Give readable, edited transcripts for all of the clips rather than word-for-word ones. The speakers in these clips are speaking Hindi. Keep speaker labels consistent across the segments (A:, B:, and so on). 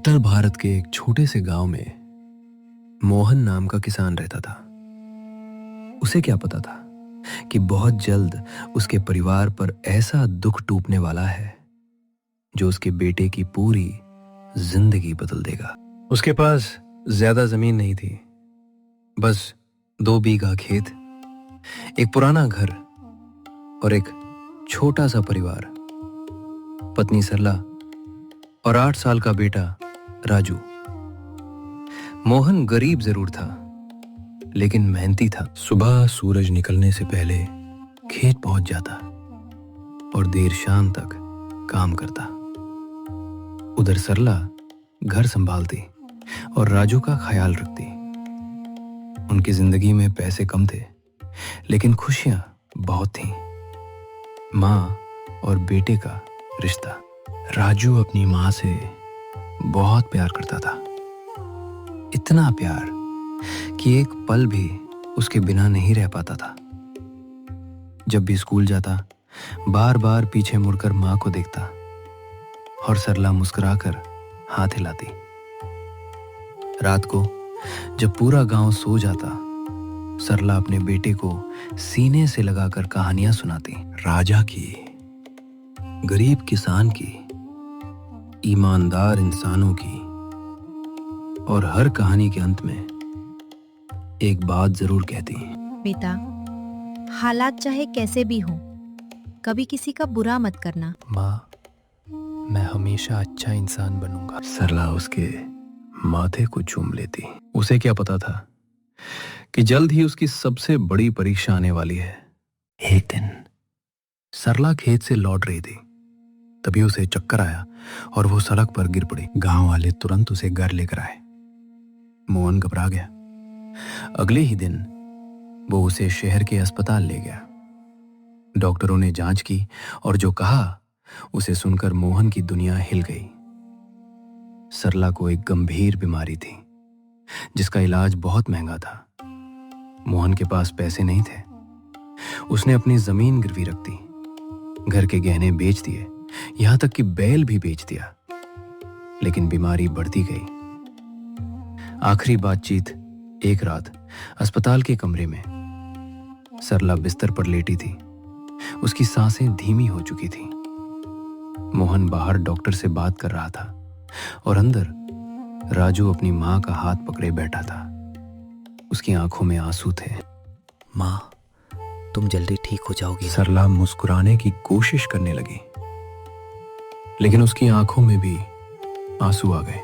A: उत्तर भारत के एक छोटे से गांव में मोहन नाम का किसान रहता था। उसे क्या पता था कि बहुत जल्द उसके परिवार पर ऐसा दुख टूटने वाला है जो उसके बेटे की पूरी जिंदगी बदल देगा। उसके पास ज्यादा जमीन नहीं थी, बस 2 बीघा खेत, एक पुराना घर और एक छोटा सा परिवार, पत्नी सरला और 8 साल का बेटा राजू। मोहन गरीब जरूर था, लेकिन मेहनती था। सुबह सूरज निकलने से पहले खेत पहुंच जाता और देर शाम तक काम करता। उधर सरला घर संभालती और राजू का ख्याल रखती। उनकी जिंदगी में पैसे कम थे, लेकिन खुशियां बहुत थीं। माँ और बेटे का रिश्ता। राजू अपनी माँ से बहुत प्यार करता था, इतना प्यार कि एक पल भी उसके बिना नहीं रह पाता था। जब भी स्कूल जाता, बार बार पीछे मुड़कर माँ को देखता और सरला मुस्कुराकर हाथ हिलाती। रात को जब पूरा गांव सो जाता, सरला अपने बेटे को सीने से लगाकर कहानियां सुनाती। राजा की, गरीब किसान की, ईमानदार इंसानों की, और हर कहानी के अंत में एक बात जरूर कहती।
B: बेटा, हालात चाहे कैसे भी हों, कभी किसी का बुरा मत करना।
A: माँ, मैं हमेशा अच्छा इंसान बनूंगा। सरला उसके माथे को चूम लेती। उसे क्या पता था कि जल्द ही उसकी सबसे बड़ी परीक्षा आने वाली है। एक दिन सरला खेत से लौट रही थी, तभी उसे चक्कर आया और वो सड़क पर गिर पड़ी। गांव वाले तुरंत उसे घर लेकर आए। मोहन घबरा गया। अगले ही दिन वो उसे शहर के अस्पताल ले गया। डॉक्टरों ने जांच की और जो कहा उसे सुनकर मोहन की दुनिया हिल गई। सरला को एक गंभीर बीमारी थी जिसका इलाज बहुत महंगा था। मोहन के पास पैसे नहीं थे। उसने अपनी जमीन गिरवी रख दी, घर के गहने बेच दिए, यहां तक कि बैल भी बेच दिया। लेकिन बीमारी बढ़ती गई। आखिरी बातचीत एक रात अस्पताल के कमरे में। सरला बिस्तर पर लेटी थी। उसकी सांसें धीमी हो चुकी थी। मोहन बाहर डॉक्टर से बात कर रहा था और अंदर राजू अपनी मां का हाथ पकड़े बैठा था। उसकी आंखों में आंसू थे।
C: माँ, तुम जल्दी ठीक हो जाओगी।
A: सरला मुस्कुराने की कोशिश करने लगी, लेकिन उसकी आंखों में भी आंसू आ गए।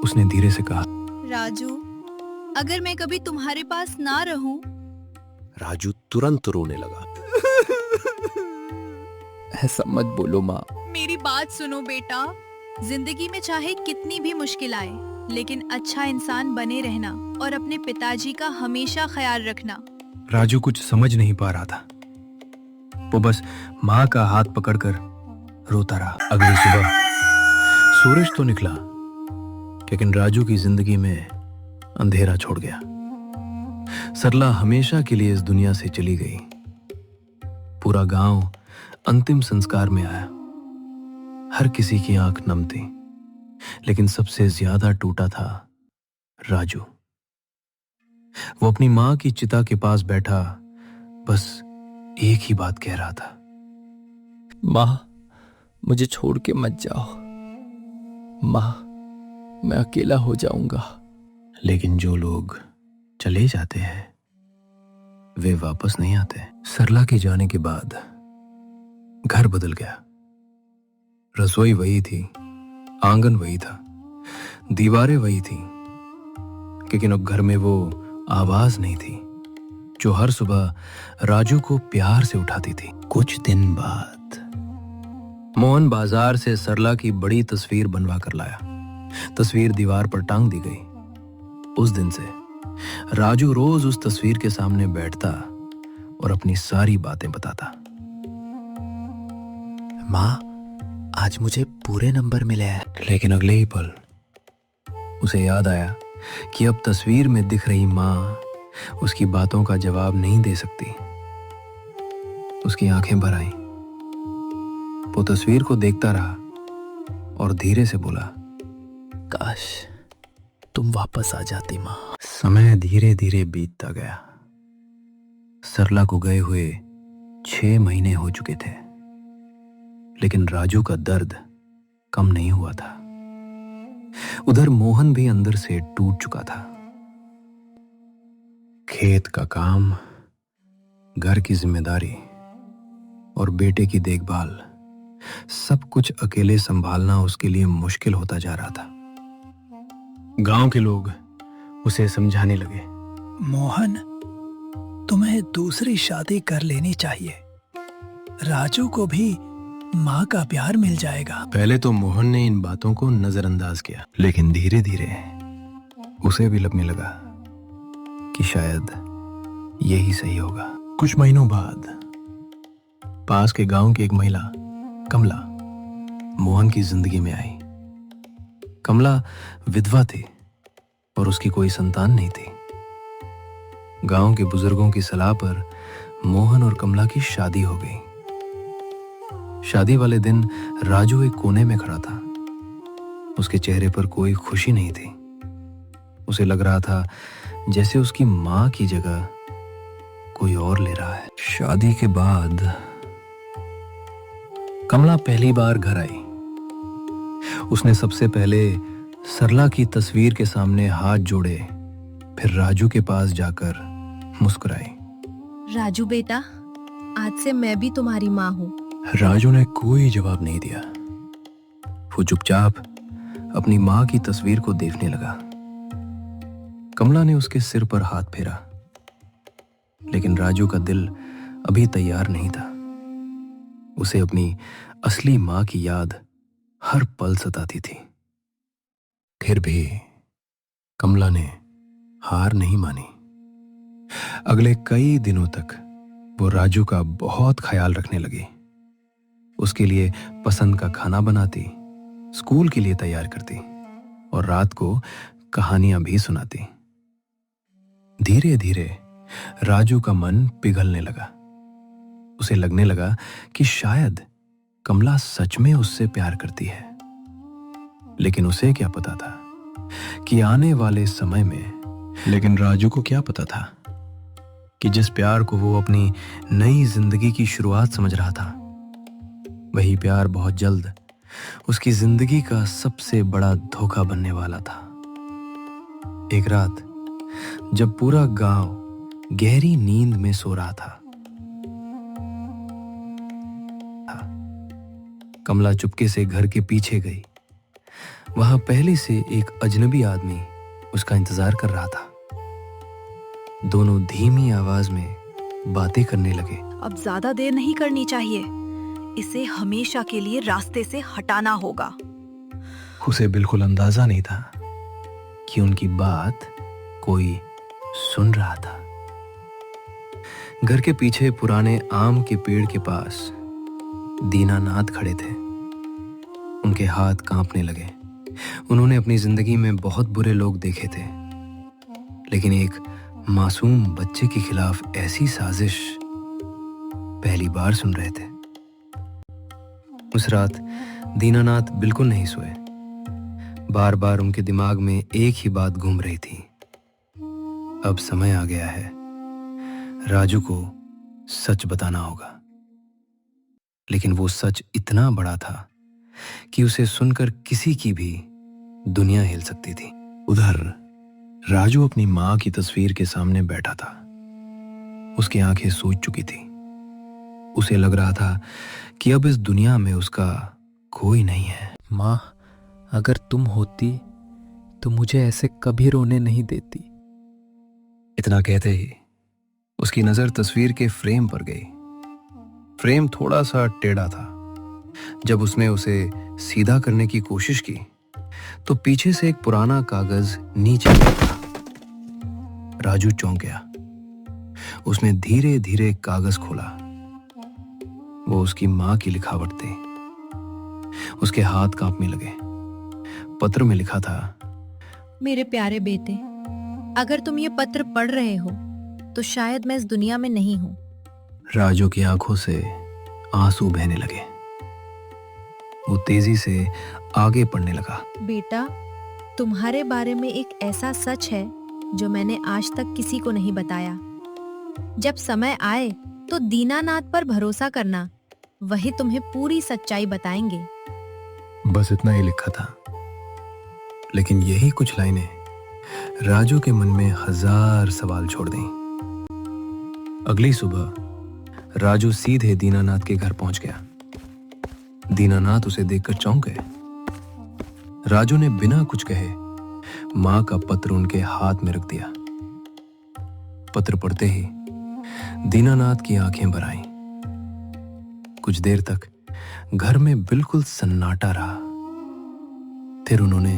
A: उसने धीरे से कहा,
D: राजू, अगर मैं कभी तुम्हारे पास ना रहूं।
C: राजू तुरंत रोने लगा। ऐसा मत बोलो माँ।
D: मेरी बात सुनो बेटा, जिंदगी में चाहे कितनी भी मुश्किल आए, लेकिन अच्छा इंसान बने रहना और अपने पिताजी का हमेशा ख्याल रखना।
A: राजू कुछ समझ नहीं पा रहा था। वो बस माँ का हाथ पकड़कर रोता रहा। अगली सुबह सूरज तो निकला, लेकिन राजू की जिंदगी में अंधेरा छोड़ गया। सरला हमेशा के लिए इस दुनिया से चली गई। पूरा गांव अंतिम संस्कार में आया। हर किसी की आंख नम थी, लेकिन सबसे ज्यादा टूटा था राजू। वो अपनी मां की चिता के पास बैठा बस एक ही बात कह रहा था,
C: माँ, मुझे छोड़ के मत जाओ। माँ, मैं अकेला हो जाऊंगा।
A: लेकिन जो लोग चले जाते हैं वे वापस नहीं आते। सरला के जाने के बाद घर बदल गया। रसोई वही थी, आंगन वही था, दीवारें वही थी, लेकिन अब घर में वो आवाज नहीं थी जो हर सुबह राजू को प्यार से उठाती थी। कुछ दिन बाद मोहन बाजार से सरला की बड़ी तस्वीर बनवा कर लाया। तस्वीर दीवार पर टांग दी गई। उस दिन से राजू रोज उस तस्वीर के सामने बैठता और अपनी सारी बातें बताता।
C: माँ, आज मुझे पूरे नंबर मिले हैं।
A: लेकिन अगले ही पल उसे याद आया कि अब तस्वीर में दिख रही माँ उसकी बातों का जवाब नहीं दे सकती। उसकी आंखें भर आईं। वो तस्वीर को देखता रहा और धीरे से बोला,
C: काश तुम वापस आ जाती माँ।
A: समय धीरे धीरे बीतता गया। सरला को गए हुए 6 महीने हो चुके थे, लेकिन राजू का दर्द कम नहीं हुआ था। उधर मोहन भी अंदर से टूट चुका था। खेत का काम, घर की जिम्मेदारी और बेटे की देखभाल, सब कुछ अकेले संभालना उसके लिए मुश्किल होता जा रहा था। गांव के लोग उसे समझाने लगे,
E: मोहन, तुम्हें दूसरी शादी कर लेनी चाहिए। राजू को भी माँ का प्यार मिल जाएगा।
A: पहले तो मोहन ने इन बातों को नजरअंदाज किया, लेकिन धीरे धीरे उसे भी लगने लगा कि शायद यही सही होगा। कुछ महीनों बाद पास के गांव की एक महिला कमला मोहन की जिंदगी में आई। कमला विधवा थी और उसकी कोई संतान नहीं थी। गांव के बुजुर्गों की सलाह पर मोहन और कमला की शादी हो गई। शादी वाले दिन राजू एक कोने में खड़ा था। उसके चेहरे पर कोई खुशी नहीं थी। उसे लग रहा था जैसे उसकी मां की जगह कोई और ले रहा है। शादी के बाद कमला पहली बार घर आई। उसने सबसे पहले सरला की तस्वीर के सामने हाथ जोड़े, फिर राजू के पास जाकर मुस्कुराई।
B: राजू बेटा, आज से मैं भी तुम्हारी माँ हूँ।
A: राजू ने कोई जवाब नहीं दिया। वो चुपचाप अपनी मां की तस्वीर को देखने लगा। कमला ने उसके सिर पर हाथ फेरा, लेकिन राजू का दिल अभी तैयार नहीं था। उसे अपनी असली मां की याद हर पल सताती थी। फिर भी कमला ने हार नहीं मानी। अगले कई दिनों तक वो राजू का बहुत ख्याल रखने लगी। उसके लिए पसंद का खाना बनाती, स्कूल के लिए तैयार करती और रात को कहानियां भी सुनाती। धीरे धीरे राजू का मन पिघलने लगा। उसे लगने लगा कि शायद कमला सच में उससे प्यार करती है। लेकिन उसे क्या पता था कि आने वाले समय में, लेकिन राजू को क्या पता था कि जिस प्यार को वो अपनी नई जिंदगी की शुरुआत समझ रहा था, वही प्यार बहुत जल्द उसकी जिंदगी का सबसे बड़ा धोखा बनने वाला था। एक रात जब पूरा गांव गहरी नींद में सो रहा था, कमला चुपके से घर के पीछे गई। वहां पहले से एक अजनबी आदमी उसका इंतजार कर रहा था। दोनों धीमी आवाज में बातें करने लगे।
D: अब ज्यादा देर नहीं करनी चाहिए, इसे हमेशा के लिए रास्ते से हटाना होगा।
A: उसे बिल्कुल अंदाजा नहीं था कि उनकी बात कोई सुन रहा था। घर के पीछे पुराने आम के पेड़ के पास दीनानाथ खड़े थे। उनके हाथ कांपने लगे। उन्होंने अपनी जिंदगी में बहुत बुरे लोग देखे थे, लेकिन एक मासूम बच्चे के खिलाफ ऐसी साजिश पहली बार सुन रहे थे। उस रात दीनानाथ बिल्कुल नहीं सोए। बार बार उनके दिमाग में एक ही बात घूम रही थी। अब समय आ गया है, राजू को सच बताना होगा। लेकिन वो सच इतना बड़ा था कि उसे सुनकर किसी की भी दुनिया हिल सकती थी। उधर राजू अपनी मां की तस्वीर के सामने बैठा था। उसकी आंखें सूज चुकी थी। उसे लग रहा था कि अब इस दुनिया में उसका कोई नहीं है।
C: माँ, अगर तुम होती तो मुझे ऐसे कभी रोने नहीं देती।
A: इतना कहते ही उसकी नजर तस्वीर के फ्रेम पर गई। फ्रेम थोड़ा सा टेढ़ा था। जब उसने उसे सीधा करने की कोशिश की तो पीछे से एक पुराना कागज नीचे गिरा। राजू चौंक गया। उसने धीरे धीरे कागज खोला। वो उसकी मां की लिखावट थी। उसके हाथ कांपने लगे। पत्र में लिखा था,
B: मेरे प्यारे बेटे, अगर तुम ये पत्र पढ़ रहे हो तो शायद मैं इस दुनिया में नहीं हूं।
A: राजू की आंखों से आंसू बहने लगे। वो तेजी से आगे पढ़ने लगा।
B: बेटा, तुम्हारे बारे में एक ऐसा सच है जो मैंने आज तक किसी को नहीं बताया। जब समय आए तो दीनानाथ पर भरोसा करना, वही तुम्हें पूरी सच्चाई बताएंगे।
A: बस इतना ही लिखा था, लेकिन यही कुछ लाइनें राजू के मन में 1000 सवाल छोड़ दें। अगली सुबह राजू सीधे दीनानाथ के घर पहुंच गया। दीनानाथ उसे देखकर चौंक गए। राजू ने बिना कुछ कहे मां का पत्र उनके हाथ में रख दिया। पत्र पढ़ते ही दीनानाथ की आंखें भर आईं। कुछ देर तक घर में बिल्कुल सन्नाटा रहा। फिर उन्होंने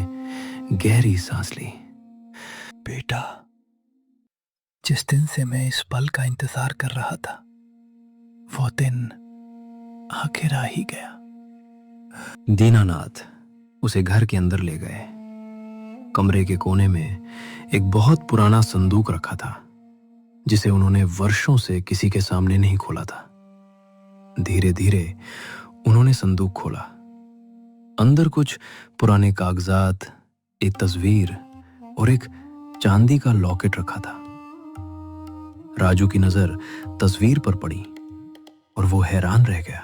A: गहरी सांस ली।
E: बेटा, जिस दिन से मैं इस पल का इंतजार कर रहा था, वो दिन आखिर आ ही गया।
A: दीनानाथ उसे घर के अंदर ले गए। कमरे के कोने में एक बहुत पुराना संदूक रखा था, जिसे उन्होंने वर्षों से किसी के सामने नहीं खोला था। धीरे धीरे उन्होंने संदूक खोला। अंदर कुछ पुराने कागजात, एक तस्वीर और एक चांदी का लॉकेट रखा था। राजू की नजर तस्वीर पर पड़ी और वो हैरान रह गया,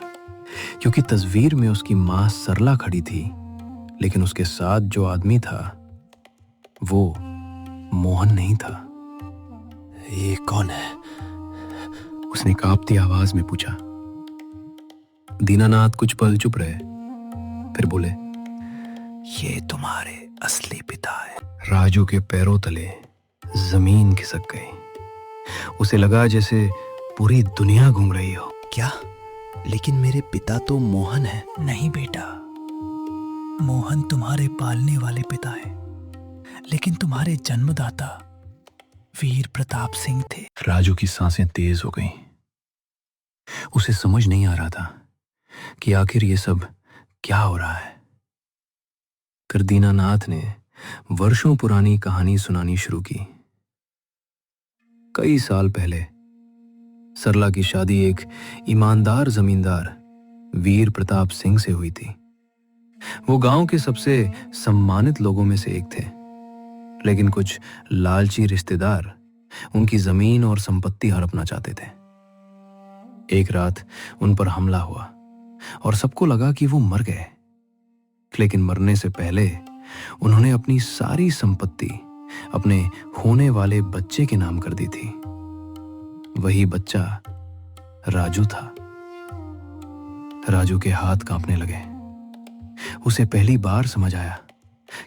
A: क्योंकि तस्वीर में उसकी मां सरला खड़ी थी, लेकिन उसके साथ जो आदमी था वो मोहन नहीं था। ये कौन है? उसने कांपती आवाज में पूछा। दीनानाथ कुछ पल चुप रहे, फिर बोले,
E: ये तुम्हारे असली पिता है।
A: राजू के पैरों तले जमीन खिसक गई। उसे लगा जैसे पूरी दुनिया घूम रही हो।
E: क्या?
C: लेकिन मेरे पिता तो मोहन है।
E: नहीं बेटा, मोहन तुम्हारे पालने वाले पिता है, लेकिन तुम्हारे जन्मदाता वीर प्रताप सिंह थे।
A: राजू की सांसें तेज हो गईं। उसे समझ नहीं आ रहा था कि आखिर ये सब क्या हो रहा है। फिर दीनानाथ ने वर्षों पुरानी कहानी सुनानी शुरू की। कई साल पहले सरला की शादी एक ईमानदार जमींदार वीर प्रताप सिंह से हुई थी। वो गांव के सबसे सम्मानित लोगों में से एक थे, लेकिन कुछ लालची रिश्तेदार उनकी जमीन और संपत्ति हड़पना चाहते थे। एक रात उन पर हमला हुआ और सबको लगा कि वो मर गए, लेकिन मरने से पहले उन्होंने अपनी सारी संपत्ति अपने होने वाले बच्चे के नाम कर दी थी। वही बच्चा राजू था। राजू के हाथ कांपने लगे। उसे पहली बार समझ आया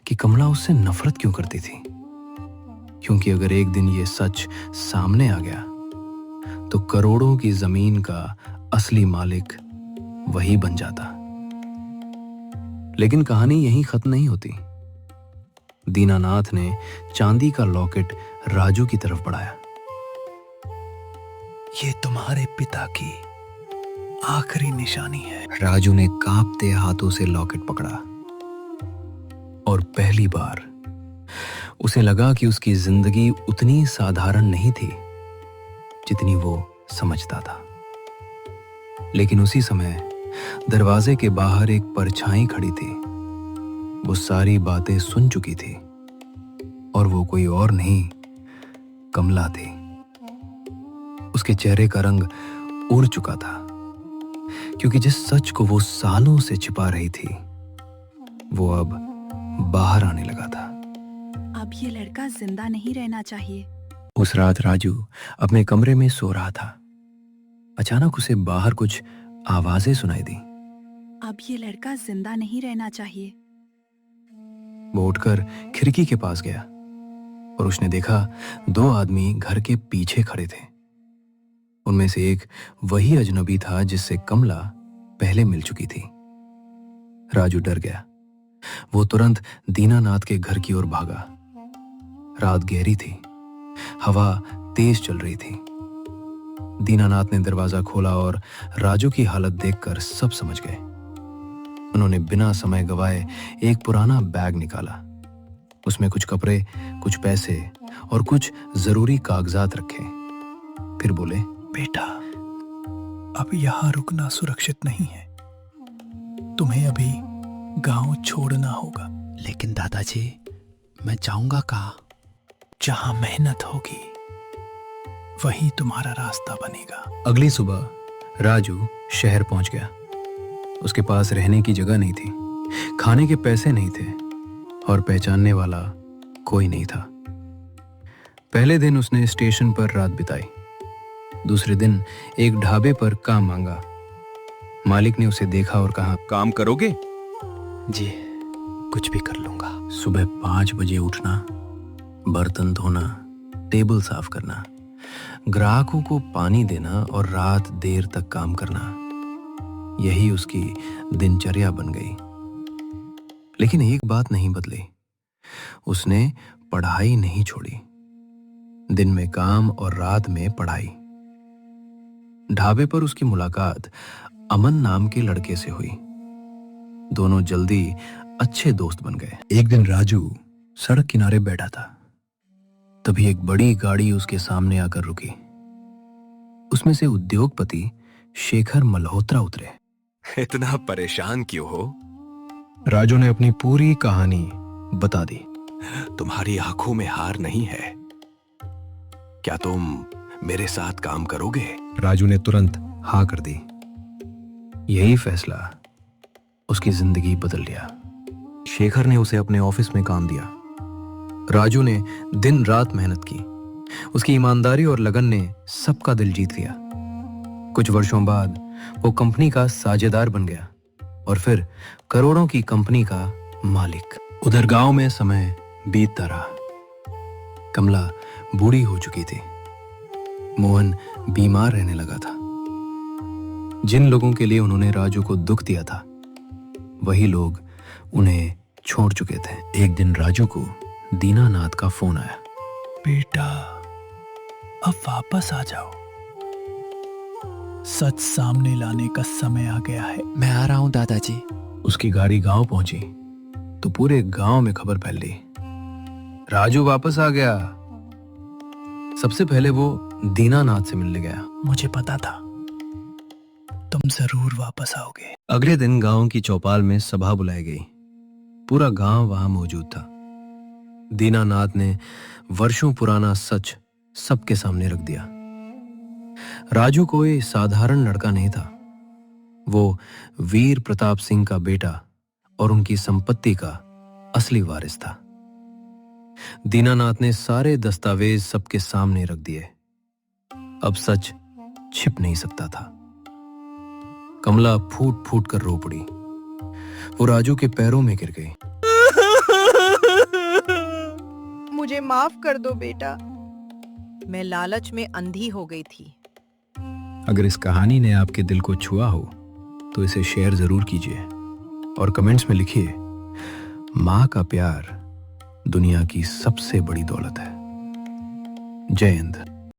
A: कि कमला उससे नफरत क्यों करती थी, क्योंकि अगर एक दिन ये सच सामने आ गया तो करोड़ों की जमीन का असली मालिक वही बन जाता। लेकिन कहानी यहीं खत्म नहीं होती। दीनानाथ ने चांदी का लॉकेट राजू की तरफ बढ़ाया।
E: ये तुम्हारे पिता की आखिरी निशानी है।
A: राजू ने कांपते हाथों से लॉकेट पकड़ा और पहली बार उसे लगा कि उसकी जिंदगी उतनी साधारण नहीं थी जितनी वो समझता था। लेकिन उसी समय दरवाजे के बाहर एक परछाई खड़ी थी। वो सारी बातें सुन चुकी थी और वो कोई और नहीं, कमला थी। उसके चेहरे का रंग उड़ चुका था, क्योंकि जिस सच को वो सालों से छिपा रही थी वो अब बाहर आने लगा था।
D: अब ये लड़का जिंदा नहीं रहना चाहिए।
A: उस रात राजू अपने कमरे में सो रहा था। अचानक उसे बाहर कुछ आवाजें सुनाई दी।
D: अब ये लड़का जिंदा नहीं रहना चाहिए।
A: वो उठकर खिड़की के पास गया और उसने देखा 2 आदमी घर के पीछे खड़े थे। उनमें से एक वही अजनबी था जिससे कमला पहले मिल चुकी थी। राजू डर गया। वो तुरंत दीनानाथ के घर की ओर भागा। रात गहरी थी, हवा तेज चल रही थी। दीनानाथ ने दरवाजा खोला और राजू की हालत देखकर सब समझ गए। उन्होंने बिना समय गवाए एक पुराना बैग निकाला। उसमें कुछ कपड़े, कुछ पैसे और कुछ जरूरी कागजात रखे। फिर बोले,
E: बेटा, अब यहां रुकना सुरक्षित नहीं है। तुम्हें अभी गांव छोड़ना होगा।
C: लेकिन दादाजी, मैं जाऊंगा कहाँ?
E: जहां मेहनत होगी वही तुम्हारा रास्ता बनेगा।
A: अगली सुबह राजू शहर पहुंच गया। उसके पास रहने की जगह नहीं थी, खाने के पैसे नहीं थे और पहचानने वाला कोई नहीं था। पहले दिन उसने स्टेशन पर रात बिताई। दूसरे दिन एक ढाबे पर काम मांगा। मालिक ने उसे देखा और कहा,
F: काम करोगे?
C: जी, कुछ भी कर लूंगा।
A: सुबह 5 बजे उठना, बर्तन धोना, टेबल साफ करना, ग्राहकों को पानी देना और रात देर तक काम करना, यही उसकी दिनचर्या बन गई। लेकिन एक बात नहीं बदली, उसने पढ़ाई नहीं छोड़ी। दिन में काम और रात में पढ़ाई। ढाबे पर उसकी मुलाकात अमन नाम के लड़के से हुई। दोनों जल्दी अच्छे दोस्त बन गए। एक दिन राजू सड़क किनारे बैठा था, तभी एक बड़ी गाड़ी उसके सामने आकर रुकी। उसमें से उद्योगपति शेखर मल्होत्रा उतरे।
F: इतना परेशान क्यों हो?
A: राजू ने अपनी पूरी कहानी बता दी।
F: तुम्हारी आंखों में हार नहीं है। क्या तुम मेरे साथ काम करोगे?
A: राजू ने तुरंत हाँ कर दी। यही फैसला उसकी जिंदगी बदल दिया। शेखर ने उसे अपने ऑफिस में काम दिया। राजू ने दिन रात मेहनत की। उसकी ईमानदारी और लगन ने सबका दिल जीत लिया। कुछ वर्षों बाद वो कंपनी का साझेदार बन गया और फिर करोड़ों की कंपनी का मालिक। उधर गांव में समय बीतता रहा। कमला बूढ़ी हो चुकी थी। मोहन बीमार रहने लगा था। जिन लोगों के लिए उन्होंने राजू को दुख दिया था, वही लोग उन्हें छोड़ चुके थे। एक दिन राजू को दीनानाथ का फोन आया।
E: बेटा, अब वापस आ जाओ। सच सामने लाने का समय आ गया है।
C: मैं आ रहा हूँ दादाजी।
A: उसकी गाड़ी गांव पहुंची तो पूरे गांव में खबर फैल गई, राजू वापस आ गया। सबसे पहले वो दीनानाथ से मिलने गया।
E: मुझे पता था तुम जरूर वापस आओगे।
A: अगले दिन गांव की चौपाल में सभा बुलाई गई। पूरा गांव वहां मौजूद था। दीनानाथ ने वर्षों पुराना सच सबके सामने रख दिया। राजू कोई साधारण लड़का नहीं था। वो वीर प्रताप सिंह का बेटा और उनकी संपत्ति का असली वारिस था। दीनानाथ ने सारे दस्तावेज सबके सामने रख दिए। अब सच छिप नहीं सकता था। कमला फूट फूट कर रो पड़ी। वो राजू के पैरों में गिर गई।
G: मुझे माफ कर दो बेटा, मैं लालच में अंधी हो गई थी।
A: अगर इस कहानी ने आपके दिल को छुआ हो तो इसे शेयर जरूर कीजिए और कमेंट्स में लिखिए, मां का प्यार दुनिया की सबसे बड़ी दौलत है। जय हिंद।